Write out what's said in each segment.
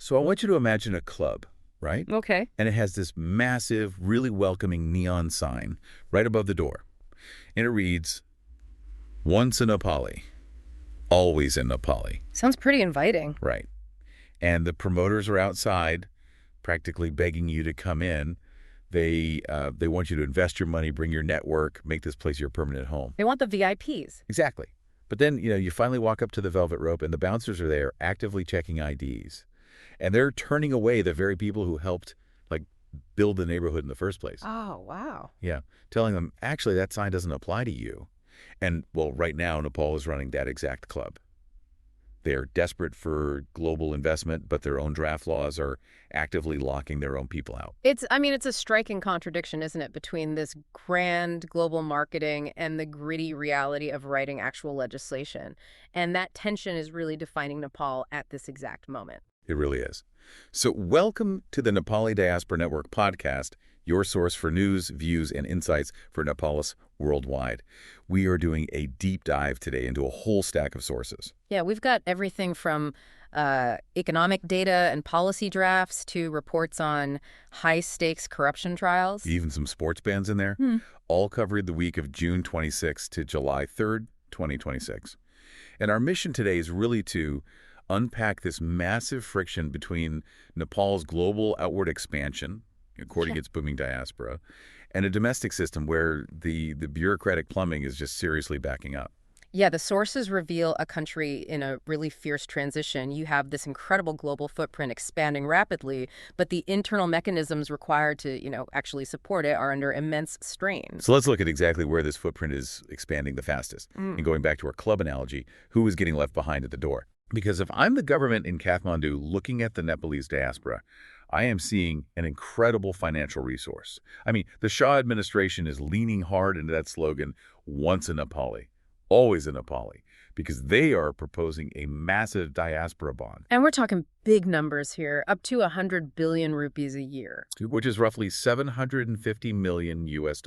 So I want you to imagine a club, right? Okay. And it has this massive, really welcoming neon sign right above the door. And it reads, "Once in Nepali, always in Nepali." Sounds pretty inviting. Right. And the promoters are outside practically begging you to come in. They want you to invest your money, bring your network, make this place your permanent home. They want the VIPs. Exactly. But then, you finally walk up to the velvet rope and the bouncers are there actively checking IDs. And they're turning away the very people who helped, like, build the neighborhood in the first place. Oh, wow. Yeah. Telling them, actually, that sign doesn't apply to you. And, well, right now, Nepal is running that exact club. They're desperate for global investment, but their own draft laws are actively locking their own people out. It's a striking contradiction, isn't it, between this grand global marketing and the gritty reality of writing actual legislation. And that tension is really defining Nepal at this exact moment. It really is. So welcome to the Nepali Diaspora Network podcast, your source for news, views, and insights for Nepalis worldwide. We are doing a deep dive today into a whole stack of sources. Yeah, we've got everything from economic data and policy drafts to reports on high-stakes corruption trials. Even some sports bans in there, all covering the week of June 26th to July 3rd, 2026. And our mission today is really to unpack this massive friction between Nepal's global outward expansion, courting its booming diaspora, and a domestic system where the bureaucratic plumbing is just seriously backing up. Yeah, the sources reveal a country in a really fierce transition. You have this incredible global footprint expanding rapidly, but the internal mechanisms required to, actually support it are under immense strain. So let's look at exactly where this footprint is expanding the fastest. And going back to our club analogy, who is getting left behind at the door? Because if I'm the government in Kathmandu looking at the Nepalese diaspora, I am seeing an incredible financial resource. I mean, the Shah administration is leaning hard into that slogan, "Once a Nepali, always a Nepali," because they are proposing a massive diaspora bond. And we're talking big numbers here, up to 100 billion rupees a year. Which is roughly $750 million US.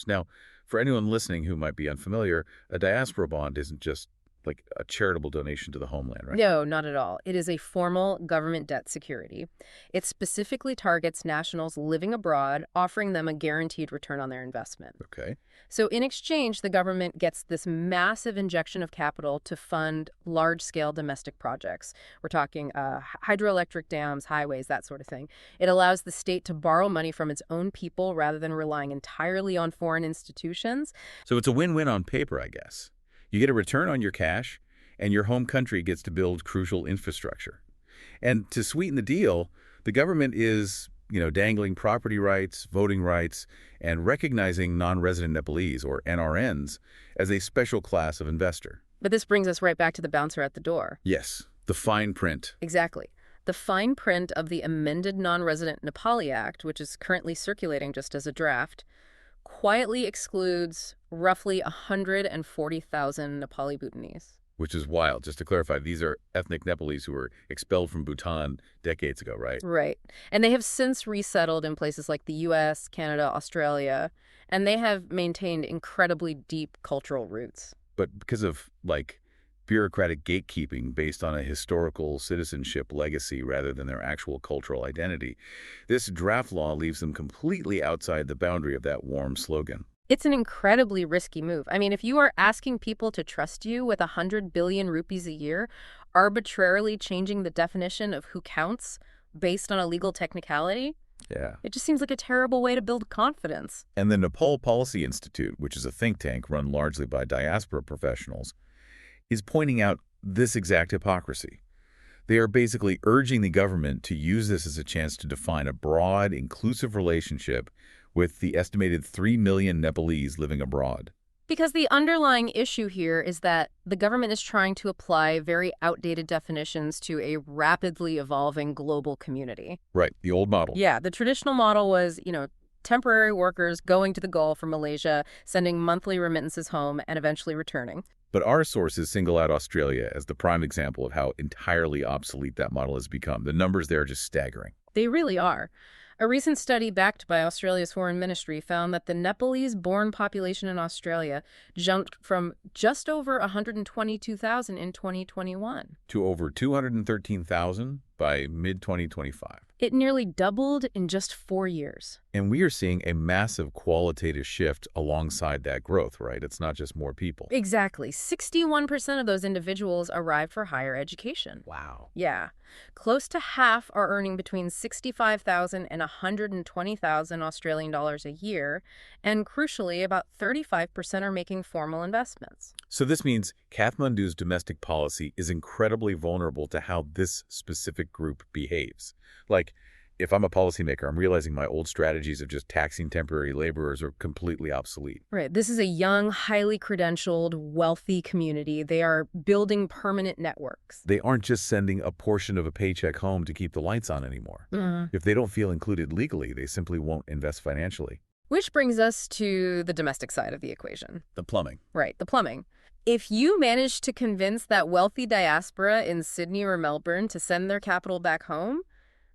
Now, for anyone listening who might be unfamiliar, a diaspora bond isn't just like a charitable donation to the homeland, right? No, not at all. It is a formal government debt security. It specifically targets nationals living abroad, offering them a guaranteed return on their investment. Okay. So in exchange, the government gets this massive injection of capital to fund large-scale domestic projects. We're talking hydroelectric dams, highways, that sort of thing. It allows the state to borrow money from its own people rather than relying entirely on foreign institutions. So it's a win-win on paper, I guess. You get a return on your cash, and your home country gets to build crucial infrastructure. And to sweeten the deal, the government is, dangling property rights, voting rights, and recognizing non-resident Nepalese, or NRNs, as a special class of investor. But this brings us right back to the bouncer at the door. Yes, the fine print. Exactly. The fine print of the amended Non-Resident Nepali Act, which is currently circulating just as a draft, quietly excludes roughly 140,000 Nepali Bhutanese. Which is wild. Just to clarify, these are ethnic Nepalese who were expelled from Bhutan decades ago, right? Right. And they have since resettled in places like the U.S., Canada, Australia, and they have maintained incredibly deep cultural roots. But because of, bureaucratic gatekeeping based on a historical citizenship legacy rather than their actual cultural identity, this draft law leaves them completely outside the boundary of that warm slogan. It's an incredibly risky move. I mean, if you are asking people to trust you with 100 billion rupees a year, arbitrarily changing the definition of who counts based on a legal technicality, it just seems like a terrible way to build confidence. And the Nepal Policy Institute, which is a think tank run largely by diaspora professionals, is pointing out this exact hypocrisy. They are basically urging the government to use this as a chance to define a broad, inclusive relationship with the estimated 3 million Nepalese living abroad. Because the underlying issue here is that the government is trying to apply very outdated definitions to a rapidly evolving global community. Right, the old model. Yeah, the traditional model was, temporary workers going to the Gulf or Malaysia, sending monthly remittances home, and eventually returning. But our sources single out Australia as the prime example of how entirely obsolete that model has become. The numbers there are just staggering. They really are. A recent study backed by Australia's Foreign Ministry found that the Nepalese-born population in Australia jumped from just over 122,000 in 2021 to over 213,000 by mid-2025. It nearly doubled in just 4 years. And we are seeing a massive qualitative shift alongside that growth, right? It's not just more people. Exactly. 61% of those individuals arrived for higher education. Wow. Yeah. Close to half are earning between 65,000 and 120,000 Australian dollars a year, and crucially, about 35% are making formal investments. So this means Kathmandu's domestic policy is incredibly vulnerable to how this specific group behaves. Like, if I'm a policymaker, I'm realizing my old strategies of just taxing temporary laborers are completely obsolete. Right. This is a young, highly credentialed, wealthy community. They are building permanent networks. They aren't just sending a portion of a paycheck home to keep the lights on anymore. If they don't feel included legally, they simply won't invest financially. Which brings us to the domestic side of the equation. The plumbing. Right, the plumbing. If you manage to convince that wealthy diaspora in Sydney or Melbourne to send their capital back home,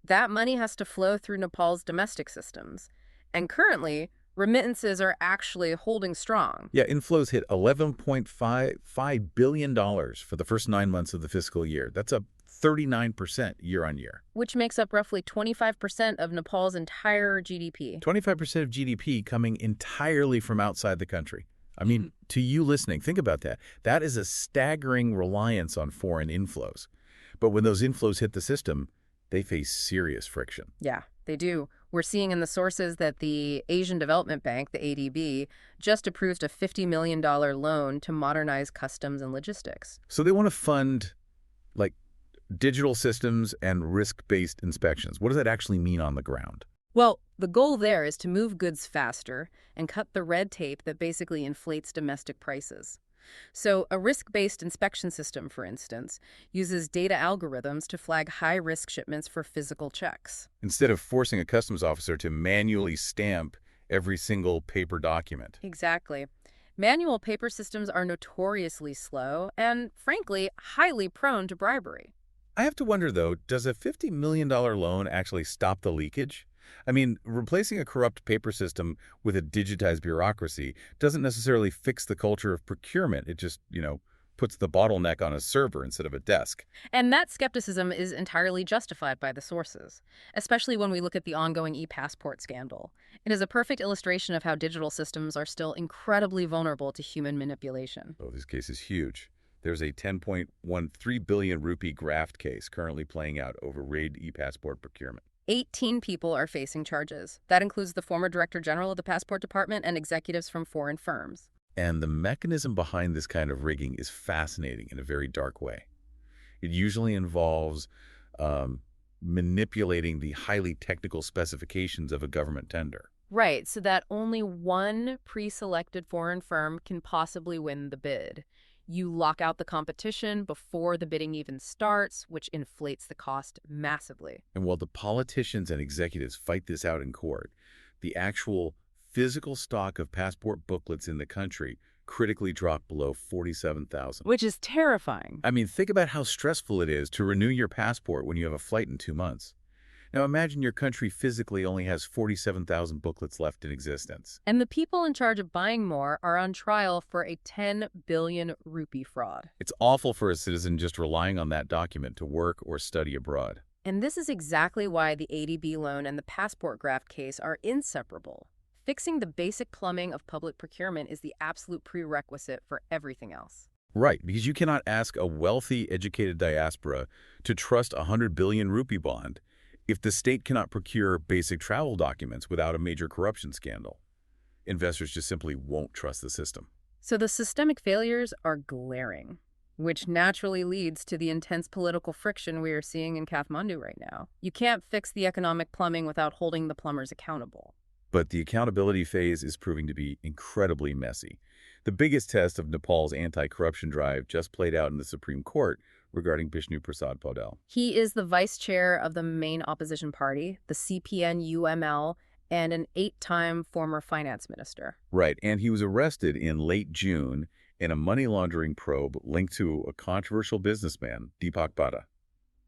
that money has to flow through Nepal's domestic systems. And currently, remittances are actually holding strong. Yeah, inflows hit $11.55 billion for the first 9 months of the fiscal year. That's up 39% year on year. Which makes up roughly 25% of Nepal's entire GDP. 25% of GDP coming entirely from outside the country. I mean, to you listening, think about that. That is a staggering reliance on foreign inflows. But when those inflows hit the system, they face serious friction. Yeah, they do. We're seeing in the sources that the Asian Development Bank, the ADB, just approved a $50 million loan to modernize customs and logistics. So they want to fund, like, digital systems and risk-based inspections. What does that actually mean on the ground? Well, the goal there is to move goods faster and cut the red tape that basically inflates domestic prices. So a risk-based inspection system, for instance, uses data algorithms to flag high-risk shipments for physical checks. Instead of forcing a customs officer to manually stamp every single paper document. Exactly. Manual paper systems are notoriously slow and, frankly, highly prone to bribery. I have to wonder, though, does a $50 million loan actually stop the leakage? I mean, replacing a corrupt paper system with a digitized bureaucracy doesn't necessarily fix the culture of procurement. It just, puts the bottleneck on a server instead of a desk. And that skepticism is entirely justified by the sources, especially when we look at the ongoing e-passport scandal. It is a perfect illustration of how digital systems are still incredibly vulnerable to human manipulation. Oh, this case is huge. There's a 10.13 billion rupee graft case currently playing out over raid e-passport procurement. 18 people are facing charges. That includes the former Director General of the Passport Department and executives from foreign firms. And the mechanism behind this kind of rigging is fascinating in a very dark way. It usually involves manipulating the highly technical specifications of a government tender. Right, so that only one pre-selected foreign firm can possibly win the bid. You lock out the competition before the bidding even starts, which inflates the cost massively. And while the politicians and executives fight this out in court, the actual physical stock of passport booklets in the country critically dropped below 47,000. Which is terrifying. I mean, think about how stressful it is to renew your passport when you have a flight in 2 months. Now imagine your country physically only has 47,000 booklets left in existence. And the people in charge of buying more are on trial for a 10 billion rupee fraud. It's awful for a citizen just relying on that document to work or study abroad. And this is exactly why the ADB loan and the passport graft case are inseparable. Fixing the basic plumbing of public procurement is the absolute prerequisite for everything else. Right, because you cannot ask a wealthy, educated diaspora to trust a 100 billion rupee bond if the state cannot procure basic travel documents without a major corruption scandal. Investors just simply won't trust the system. So the systemic failures are glaring, which naturally leads to the intense political friction we are seeing in Kathmandu right now. You can't fix the economic plumbing without holding the plumbers accountable. But the accountability phase is proving to be incredibly messy. The biggest test of Nepal's anti-corruption drive just played out in the Supreme Court regarding Bishnu Prasad Paudel. He is the vice chair of the main opposition party, the CPN-UML, and an 8-time former finance minister. Right, and he was arrested in late June in a money laundering probe linked to a controversial businessman, Deepak Bhatta.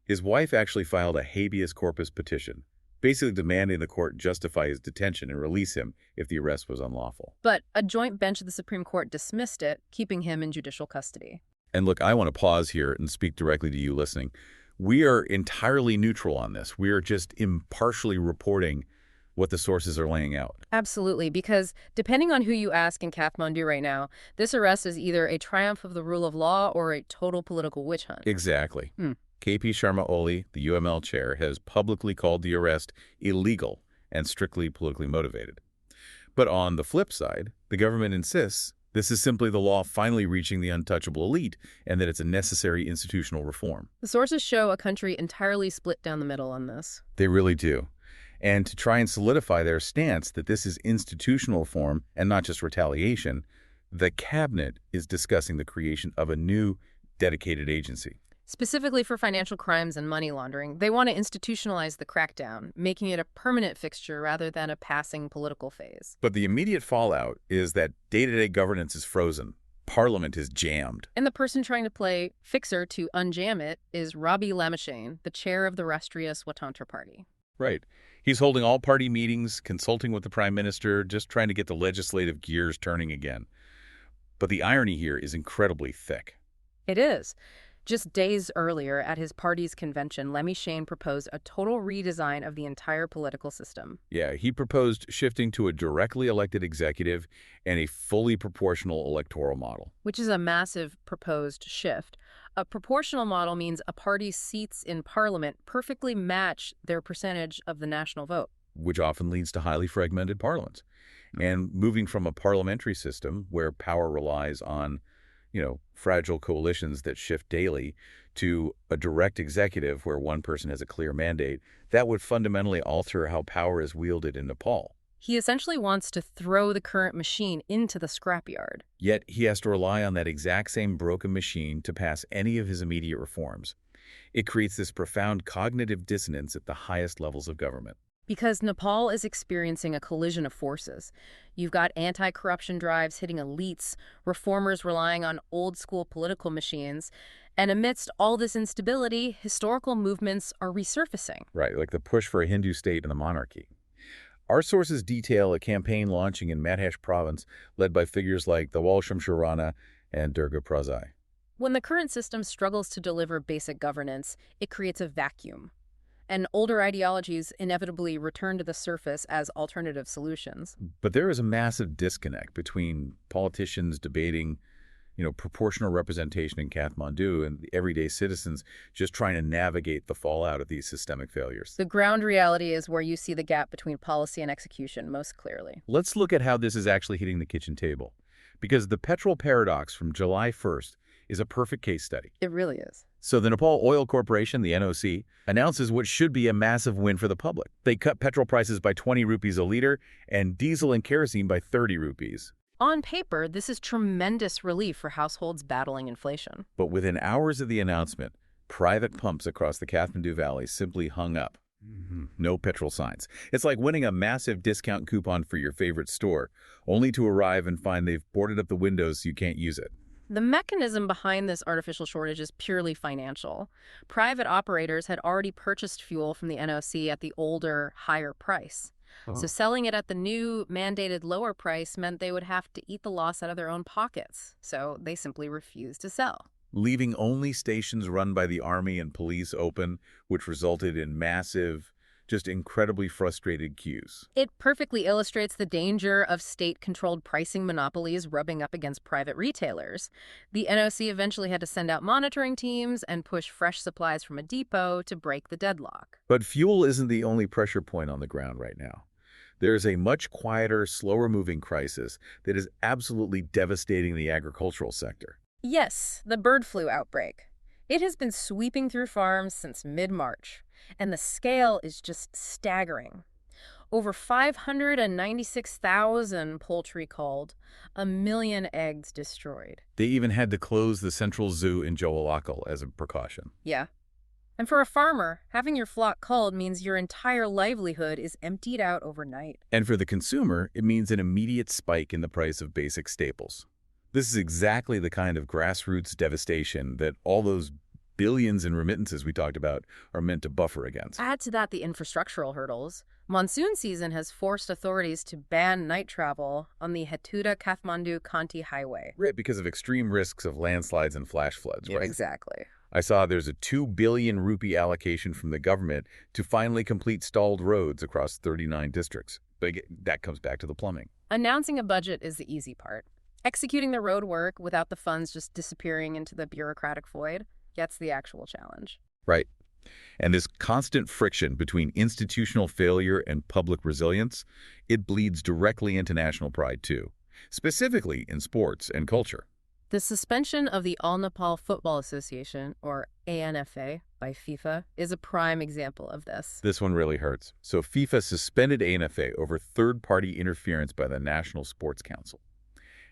His wife actually filed a habeas corpus petition, basically demanding the court justify his detention and release him if the arrest was unlawful. But a joint bench of the Supreme Court dismissed it, keeping him in judicial custody. And look, I want to pause here and speak directly to you listening. We are entirely neutral on this. We are just impartially reporting what the sources are laying out. Absolutely, because depending on who you ask in Kathmandu right now, this arrest is either a triumph of the rule of law or a total political witch hunt. Exactly. KP Sharma Oli, the UML chair, has publicly called the arrest illegal and strictly politically motivated. But on the flip side, the government insists this is simply the law finally reaching the untouchable elite and that it's a necessary institutional reform. The sources show a country entirely split down the middle on this. They really do. And to try and solidify their stance that this is institutional reform and not just retaliation, the cabinet is discussing the creation of a new dedicated agency. Specifically for financial crimes and money laundering, they want to institutionalize the crackdown, making it a permanent fixture rather than a passing political phase. But the immediate fallout is that day-to-day governance is frozen. Parliament is jammed. And the person trying to play fixer to unjam it is Rabi Lamachane, the chair of the Rashtriya Swatantra Party. Right. He's holding all party meetings, consulting with the prime minister, just trying to get the legislative gears turning again. But the irony here is incredibly thick. It is. Just days earlier, at his party's convention, Lamachane proposed a total redesign of the entire political system. Yeah, he proposed shifting to a directly elected executive and a fully proportional electoral model. Which is a massive proposed shift. A proportional model means a party's seats in parliament perfectly match their percentage of the national vote. Which often leads to highly fragmented parliaments. And moving from a parliamentary system where power relies on fragile coalitions that shift daily to a direct executive where one person has a clear mandate, that would fundamentally alter how power is wielded in Nepal. He essentially wants to throw the current machine into the scrapyard. Yet he has to rely on that exact same broken machine to pass any of his immediate reforms. It creates this profound cognitive dissonance at the highest levels of government. Because Nepal is experiencing a collision of forces. You've got anti-corruption drives hitting elites, reformers relying on old-school political machines, and amidst all this instability, historical movements are resurfacing. Right, like the push for a Hindu state and the monarchy. Our sources detail a campaign launching in Madhyash province led by figures like the Walsham Sharana and Durga Prasad. When the current system struggles to deliver basic governance, it creates a vacuum. And older ideologies inevitably return to the surface as alternative solutions. But there is a massive disconnect between politicians debating, proportional representation in Kathmandu and the everyday citizens just trying to navigate the fallout of these systemic failures. The ground reality is where you see the gap between policy and execution most clearly. Let's look at how this is actually hitting the kitchen table. Because the Petrol paradox from July 1st is a perfect case study. It really is. So the Nepal Oil Corporation, the NOC, announces what should be a massive win for the public. They cut petrol prices by 20 rupees a liter and diesel and kerosene by 30 rupees. On paper, this is tremendous relief for households battling inflation. But within hours of the announcement, private pumps across the Kathmandu Valley simply hung up. No petrol signs. It's like winning a massive discount coupon for your favorite store, only to arrive and find they've boarded up the windows so you can't use it. The mechanism behind this artificial shortage is purely financial. Private operators had already purchased fuel from the NOC at the older, higher price. So selling it at the new, mandated lower price meant they would have to eat the loss out of their own pockets. So they simply refused to sell. Leaving only stations run by the army and police open, which resulted in massive, just incredibly frustrated queues. It perfectly illustrates the danger of state-controlled pricing monopolies rubbing up against private retailers. The NOC eventually had to send out monitoring teams and push fresh supplies from a depot to break the deadlock. But fuel isn't the only pressure point on the ground right now. There is a much quieter, slower-moving crisis that is absolutely devastating the agricultural sector. Yes, the bird flu outbreak. It has been sweeping through farms since mid-March, and the scale is just staggering. Over 596,000 poultry culled, 1 million eggs destroyed. They even had to close the central zoo in Jowalakal as a precaution. Yeah. And for a farmer, having your flock culled means your entire livelihood is emptied out overnight. And for the consumer, it means an immediate spike in the price of basic staples. This is exactly the kind of grassroots devastation that all those billions in remittances we talked about are meant to buffer against. Add to that the infrastructural hurdles. Monsoon season has forced authorities to ban night travel on the Hetuda-Kathmandu-Kanti highway. Right, because of extreme risks of landslides and flash floods, right? Exactly. I saw there's a 2 billion rupee allocation from the government to finally complete stalled roads across 39 districts. But that comes back to the plumbing. Announcing a budget is the easy part. Executing the road work without the funds just disappearing into the bureaucratic void gets the actual challenge. Right. And this constant friction between institutional failure and public resilience, it bleeds directly into national pride too, specifically in sports and culture. The suspension of the All Nepal Football Association, or ANFA, by FIFA is a prime example of this. This one really hurts. So FIFA suspended ANFA over third-party interference by the National Sports Council.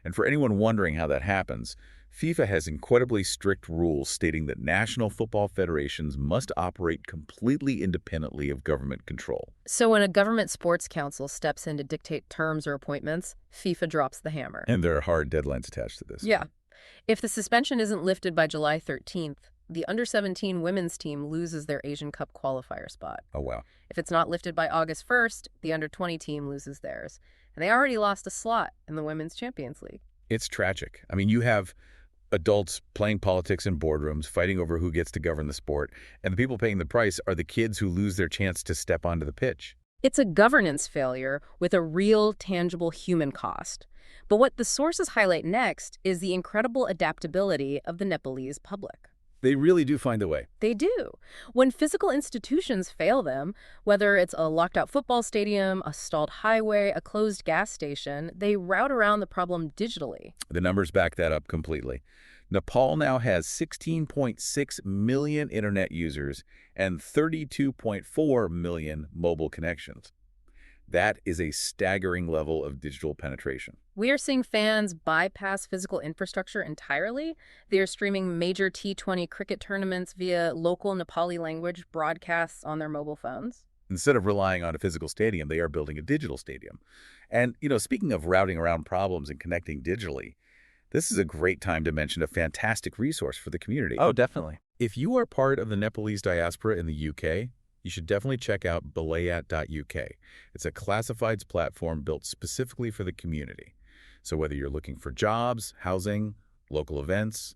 And for anyone wondering how that happens, FIFA has incredibly strict rules stating that national football federations must operate completely independently of government control. So when a government sports council steps in to dictate terms or appointments, FIFA drops the hammer. And there are hard deadlines attached to this. Yeah. If the suspension isn't lifted by July 13th, the under-17 women's team loses their Asian Cup qualifier spot. Oh, wow. If it's not lifted by August 1st, the under-20 team loses theirs. And they already lost a slot in the Women's Champions League. It's tragic. I mean, you have adults playing politics in boardrooms, fighting over who gets to govern the sport, and the people paying the price are the kids who lose their chance to step onto the pitch. It's a governance failure with a real, tangible human cost. But what the sources highlight next is the incredible adaptability of the Nepalese public. They really do find a way. They do. When physical institutions fail them, whether it's a locked-out football stadium, a stalled highway, a closed gas station, they route around the problem digitally. The numbers back that up completely. Nepal now has 16.6 million internet users and 32.4 million mobile connections. That is a staggering level of digital penetration. We are seeing fans bypass physical infrastructure entirely. They are streaming major T20 cricket tournaments via local Nepali language broadcasts on their mobile phones. Instead of relying on a physical stadium, they are building a digital stadium. And, speaking of routing around problems and connecting digitally, this is a great time to mention a fantastic resource for the community. Oh, definitely. If you are part of the Nepalese diaspora in the UK, you should definitely check out balayat.uk. It's a classifieds platform built specifically for the community. So whether you're looking for jobs, housing, local events,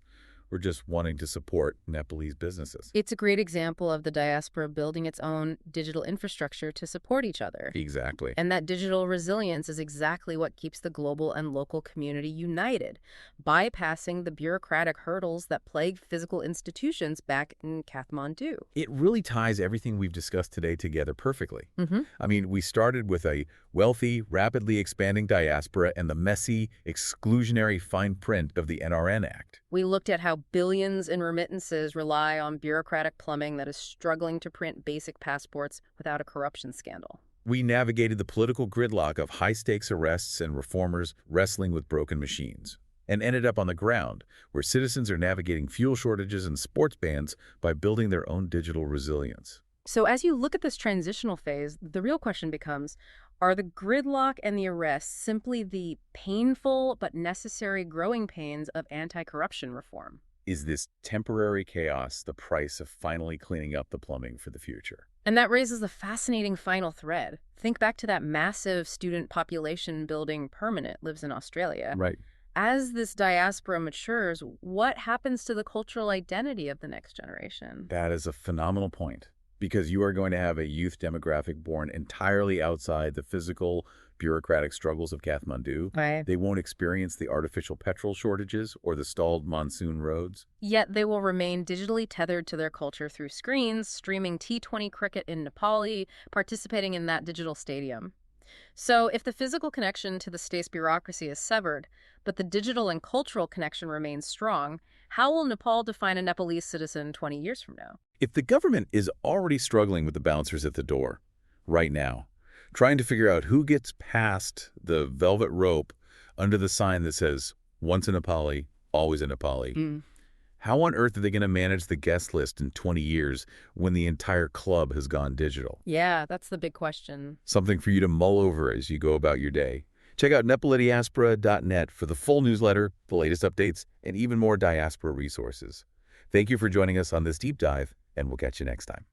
or just wanting to support Nepalese businesses. It's a great example of the diaspora building its own digital infrastructure to support each other. Exactly. And that digital resilience is exactly what keeps the global and local community united, bypassing the bureaucratic hurdles that plague physical institutions back in Kathmandu. It really ties everything we've discussed today together perfectly. Mm-hmm. I mean, we started with a wealthy, rapidly expanding diaspora and the messy, exclusionary fine print of the NRN Act. We looked at how billions in remittances rely on bureaucratic plumbing that is struggling to print basic passports without a corruption scandal. We navigated the political gridlock of high-stakes arrests and reformers wrestling with broken machines, and ended up on the ground, where citizens are navigating fuel shortages and sports bans by building their own digital resilience. So as you look at this transitional phase, the real question becomes, are the gridlock and the arrests simply the painful but necessary growing pains of anti-corruption reform? Is this temporary chaos the price of finally cleaning up the plumbing for the future? And that raises a fascinating final thread. Think back to that massive student population building Permanent lives in Australia. Right. As this diaspora matures, what happens to the cultural identity of the next generation? That is a phenomenal point, because you are going to have a youth demographic born entirely outside the physical, bureaucratic struggles of Kathmandu. Right. They won't experience the artificial petrol shortages or the stalled monsoon roads. Yet they will remain digitally tethered to their culture through screens, streaming T20 cricket in Nepali, participating in that digital stadium. So if the physical connection to the state's bureaucracy is severed, but the digital and cultural connection remains strong, how will Nepal define a Nepalese citizen 20 years from now? If the government is already struggling with the bouncers at the door right now, trying to figure out who gets past the velvet rope under the sign that says, once a Nepali, always a Nepali, how on earth are they going to manage the guest list in 20 years when the entire club has gone digital? Yeah, that's the big question. Something for you to mull over as you go about your day. Check out nepalidiaspora.net for the full newsletter, the latest updates, and even more diaspora resources. Thank you for joining us on this deep dive, and we'll catch you next time.